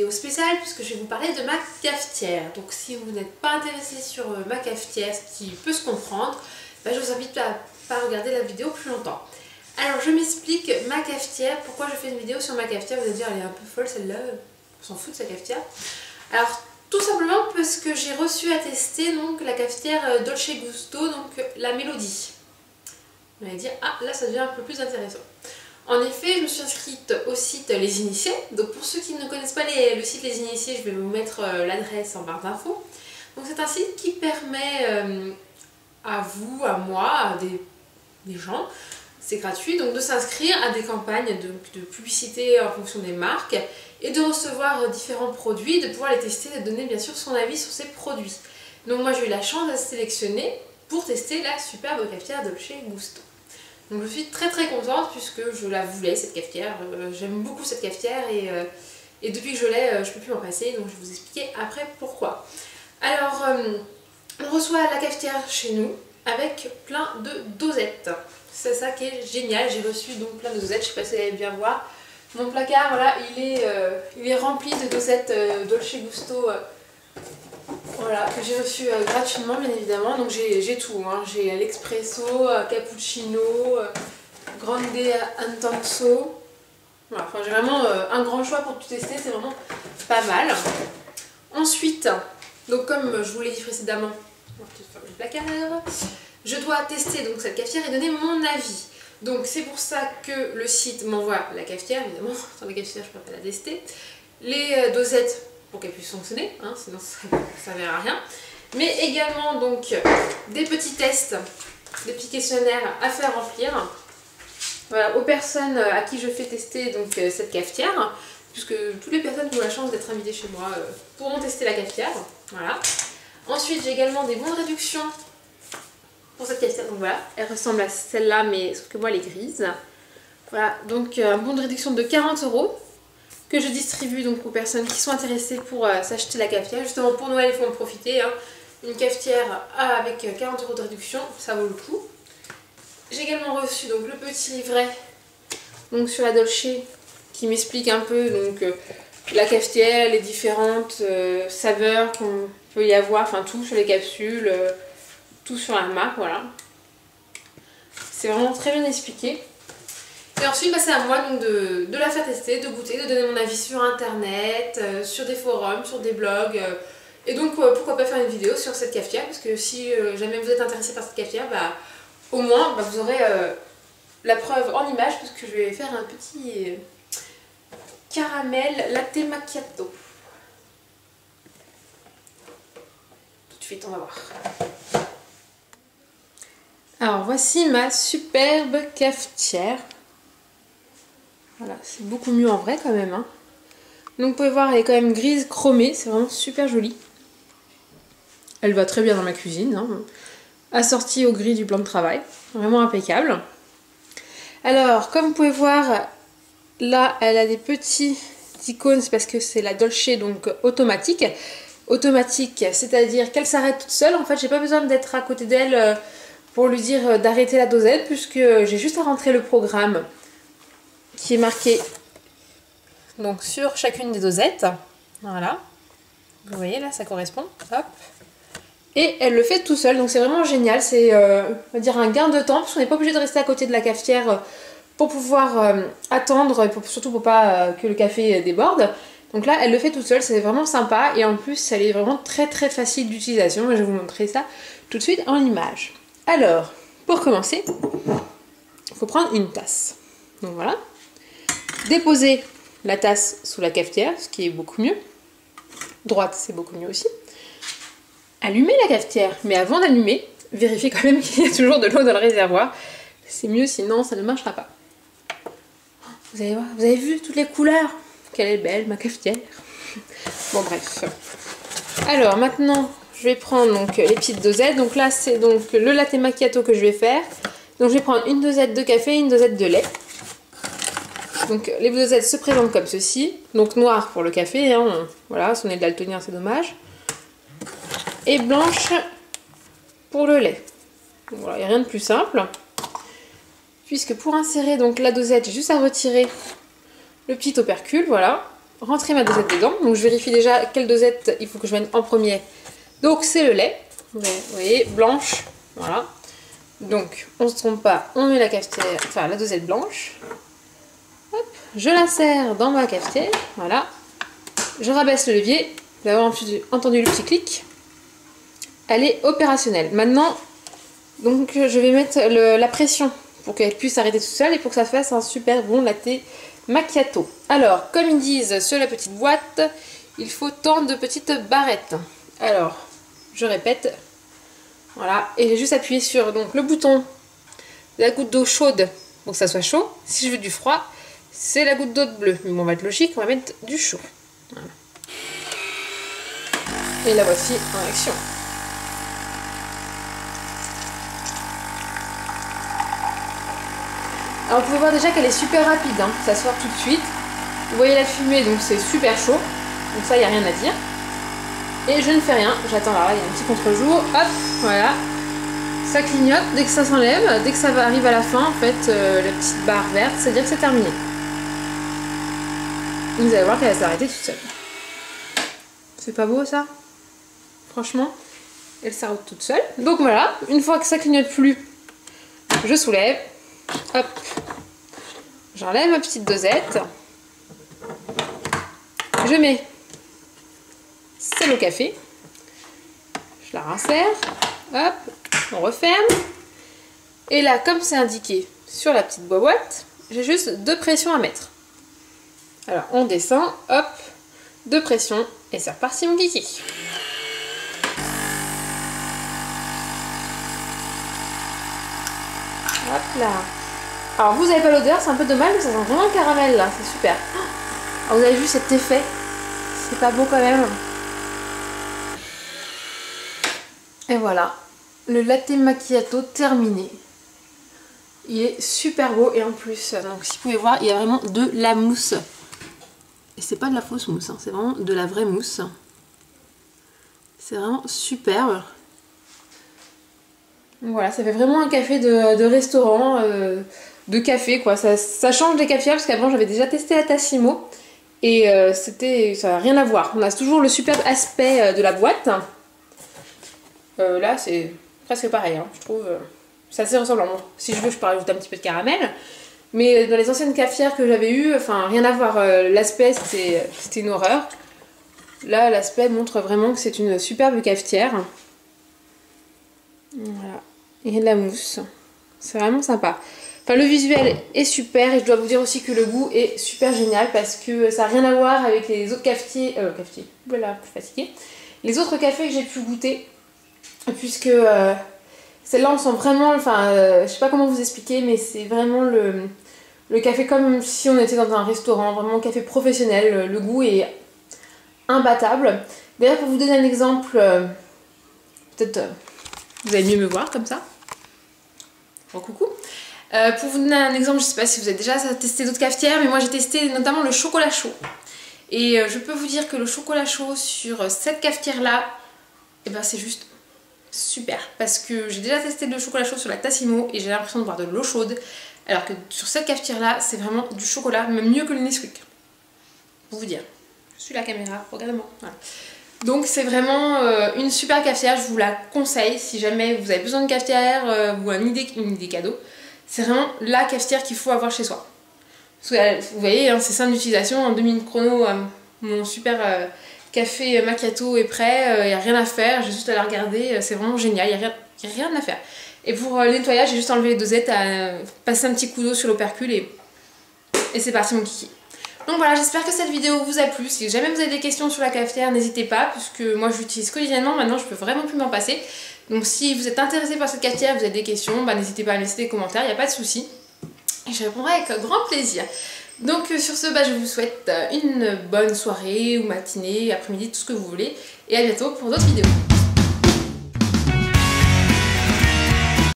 vidéo spéciale puisque je vais vous parler de ma cafetière. Donc si vous n'êtes pas intéressé sur ma cafetière, ce qui peut se comprendre, bah, je vous invite à pas regarder la vidéo plus longtemps. Alors je m'explique, ma cafetière, pourquoi je fais une vidéo sur ma cafetière. Vous allez dire elle est un peu folle celle-là, on s'en fout de sa cafetière. Alors tout simplement parce que j'ai reçu à tester donc la cafetière Dolce Gusto, donc la Mélodie. Vous allez dire, ah là ça devient un peu plus intéressant. En effet, je me suis inscrite au site Les Initiés. Donc pour ceux qui ne connaissent pas le site Les Initiés, je vais vous mettre l'adresse en barre d'infos. Donc c'est un site qui permet à vous, à moi, à des gens, c'est gratuit, donc de s'inscrire à des campagnes de publicité en fonction des marques et de recevoir différents produits, de pouvoir les tester, de donner bien sûr son avis sur ces produits. Donc moi j'ai eu la chance d'être sélectionnée pour tester la superbe cafetière Dolce Gusto. Donc je suis très contente puisque je la voulais cette cafetière, j'aime beaucoup cette cafetière et depuis que je l'ai, je ne peux plus m'en passer, donc je vais vous expliquer après pourquoi. Alors on reçoit la cafetière chez nous avec plein de dosettes, c'est ça qui est génial, j'ai reçu donc plein de dosettes, je ne sais pas si vous allez bien voir. Mon placard, voilà, il est rempli de dosettes Dolce Gusto. Voilà, que j'ai reçu gratuitement bien évidemment, donc j'ai tout, hein. J'ai l'espresso, cappuccino, grande intenso, voilà, enfin j'ai vraiment un grand choix pour tout tester, c'est vraiment pas mal. Ensuite, donc comme je vous l'ai dit précédemment, on va peut-être fermer le placard, je dois tester donc cette cafetière et donner mon avis. Donc c'est pour ça que le site m'envoie la cafetière, évidemment, sans la cafetière je ne peux pas la tester, les dosettes pour qu'elle puisse fonctionner, hein, sinon ça ne servira à rien. Mais également donc des petits tests, des petits questionnaires à faire remplir. Voilà, aux personnes à qui je fais tester donc cette cafetière, puisque toutes les personnes qui ont la chance d'être invitées chez moi pourront tester la cafetière. Voilà. Ensuite j'ai également des bons de réduction pour cette cafetière. Donc voilà, elle ressemble à celle-là, mais sauf que moi elle est grise. Voilà, donc un bon de réduction de 40 € que je distribue donc aux personnes qui sont intéressées pour s'acheter la cafetière. Justement pour Noël, il faut en profiter, hein. Une cafetière avec 40 € de réduction, ça vaut le coup. J'ai également reçu donc le petit livret donc sur la Dolce qui m'explique un peu donc la cafetière, les différentes saveurs qu'on peut y avoir, enfin tout sur les capsules, tout sur la marque, voilà. C'est vraiment très bien expliqué. Et ensuite, bah, c'est à moi donc de la faire tester, de goûter, de donner mon avis sur internet, sur des forums, sur des blogs. Et donc, pourquoi pas faire une vidéo sur cette cafetière, parce que si jamais vous êtes intéressé par cette cafetière, bah, au moins bah, vous aurez la preuve en image, parce que je vais faire un petit caramel latte macchiato. Tout de suite, on va voir. Alors, voici ma superbe cafetière. Voilà, c'est beaucoup mieux en vrai quand même, hein. Donc vous pouvez voir, elle est quand même grise chromée, c'est vraiment super joli. Elle va très bien dans ma cuisine, hein. Assortie au gris du plan de travail, vraiment impeccable. Alors, comme vous pouvez voir, là elle a des petits icônes, c'est parce que c'est la Dolce donc automatique. Automatique, c'est-à-dire qu'elle s'arrête toute seule. En fait, j'ai pas besoin d'être à côté d'elle pour lui dire d'arrêter la dosette, puisque j'ai juste à rentrer le programme qui est marqué donc sur chacune des dosettes. Voilà, vous voyez là, ça correspond. Hop. Et elle le fait tout seul, donc c'est vraiment génial. C'est on va dire un gain de temps, parce qu'on n'est pas obligé de rester à côté de la cafetière pour pouvoir attendre, et surtout pour pas que le café déborde. Donc là, elle le fait toute seule, c'est vraiment sympa, et en plus, elle est vraiment très facile d'utilisation. Je vais vous montrer ça tout de suite en image. Alors, pour commencer, il faut prendre une tasse. Donc voilà. Déposer la tasse sous la cafetière, ce qui est beaucoup mieux. Droite, c'est beaucoup mieux aussi. Allumer la cafetière, mais avant d'allumer, vérifiez quand même qu'il y a toujours de l'eau dans le réservoir. C'est mieux, sinon ça ne marchera pas. Vous allez voir, vous avez vu toutes les couleurs? Quelle est belle ma cafetière. Bon bref. Alors maintenant, je vais prendre donc les petites dosettes. Donc là, c'est donc le latte macchiato que je vais faire. Donc je vais prendre une dosette de café et une dosette de lait. Donc les dosettes se présentent comme ceci. Donc noir pour le café, hein. Voilà, si on est daltonien, c'est dommage. Et blanche pour le lait. Donc voilà, il n'y a rien de plus simple. Puisque pour insérer donc la dosette, j'ai juste à retirer le petit opercule, voilà. rentrer ma dosette dedans. Donc je vérifie déjà quelle dosette il faut que je mette en premier. Donc c'est le lait. Vous voyez, blanche. Voilà. Donc on ne se trompe pas, on met la cafetière, enfin la dosette blanche. Hop, je l'insère dans ma cafetière. Voilà. Je rabaisse le levier. Vous avez entendu le petit clic. Elle est opérationnelle. Maintenant, donc je vais mettre la pression pour qu'elle puisse s'arrêter toute seule et pour que ça fasse un super bon latte macchiato. Alors, comme ils disent sur la petite boîte, il faut tant de petites barrettes. Alors, je répète, voilà, et j'ai juste appuyé sur donc, le bouton de la goutte d'eau chaude pour que ça soit chaud. Si je veux du froid, c'est la goutte d'eau bleue. Mais bon, on va être logique, on va mettre du chaud. Voilà. Et la voici en action. Alors vous pouvez voir déjà qu'elle est super rapide, hein. Ça sort tout de suite. Vous voyez la fumée, donc c'est super chaud. Donc ça, il n'y a rien à dire. Et je ne fais rien, j'attends là, il y a un petit contre-jour. Hop, voilà. Ça clignote, dès que ça s'enlève, dès que ça arrive à la fin, en fait, la petite barre verte, c'est-à-dire que c'est terminé. Vous allez voir qu'elle va s'arrêter toute seule. C'est pas beau ça? Franchement, elle s'arrête toute seule. Donc voilà, une fois que ça clignote plus, je soulève. Hop, j'enlève ma petite dosette. Je mets celle au café. Je la rinsère. Hop, on referme. Et là, comme c'est indiqué sur la petite boîte, j'ai juste 2 pressions à mettre. Alors, on descend. Hop, 2 pressions. Et c'est reparti, mon kiki. Hop là. Alors vous avez pas l'odeur, c'est un peu dommage, mais ça sent vraiment le caramel là, c'est super. Alors, vous avez vu cet effet? C'est pas beau quand même. Et voilà, le latte macchiato terminé. Il est super beau et en plus, donc si vous pouvez voir, il y a vraiment de la mousse. Et c'est pas de la fausse mousse, hein, c'est vraiment de la vraie mousse. C'est vraiment superbe. Voilà, ça fait vraiment un café de restaurant, de café quoi. Ça change des cafetières parce qu'avant j'avais déjà testé la Tassimo et ça n'a rien à voir. On a toujours le superbe aspect de la boîte. Là c'est presque pareil, hein, je trouve. C'est assez ressemblant. Bon, si je veux, je peux rajouter un petit peu de caramel. Mais dans les anciennes cafetières que j'avais eues, enfin rien à voir. L'aspect c'était une horreur. Là, l'aspect montre vraiment que c'est une superbe cafetière. Voilà. Il y a de la mousse. C'est vraiment sympa. Enfin, le visuel est super et je dois vous dire aussi que le goût est super génial parce que ça n'a rien à voir avec les autres cafetiers. Voilà, je suis fatiguée. Les autres cafés que j'ai pu goûter, puisque celle-là on sent vraiment, enfin, je sais pas comment vous expliquer, mais c'est vraiment le café comme si on était dans un restaurant, vraiment un café professionnel. Le goût est imbattable. D'ailleurs, pour vous donner un exemple, peut-être vous allez mieux me voir comme ça. Oh, coucou. Pour vous donner un exemple, je sais pas si vous avez déjà testé d'autres cafetières, mais moi j'ai testé notamment le chocolat chaud. Et je peux vous dire que le chocolat chaud sur cette cafetière là, et ben c'est juste super. Parce que j'ai déjà testé le chocolat chaud sur la Tassimo et j'ai l'impression de boire de l'eau chaude. Alors que sur cette cafetière là, c'est vraiment du chocolat, même mieux que le Nesquik. Pour vous dire. Je suis la caméra, regardez-moi. Voilà. Donc c'est vraiment une super cafetière, je vous la conseille si jamais vous avez besoin de cafetière ou une idée cadeau. C'est vraiment la cafetière qu'il faut avoir chez soi. Parce que, vous voyez, hein, c'est simple d'utilisation, en 2 minutes chrono, mon super café macchiato est prêt, il n'y a rien à faire, j'ai juste à la regarder, c'est vraiment génial, il n'y a rien à faire. Et pour le nettoyage, j'ai juste enlevé les dosettes, passer un petit coup d'eau sur l'opercule et c'est parti mon kiki. Donc voilà, j'espère que cette vidéo vous a plu. Si jamais vous avez des questions sur la cafetière, n'hésitez pas, puisque moi je l'utilise quotidiennement, maintenant je peux vraiment plus m'en passer. Donc si vous êtes intéressé par cette cafetière, vous avez des questions, bah, n'hésitez pas à me laisser des commentaires, il n'y a pas de souci. Et je répondrai avec grand plaisir. Donc sur ce, bah, je vous souhaite une bonne soirée ou matinée, après-midi, tout ce que vous voulez. Et à bientôt pour d'autres vidéos.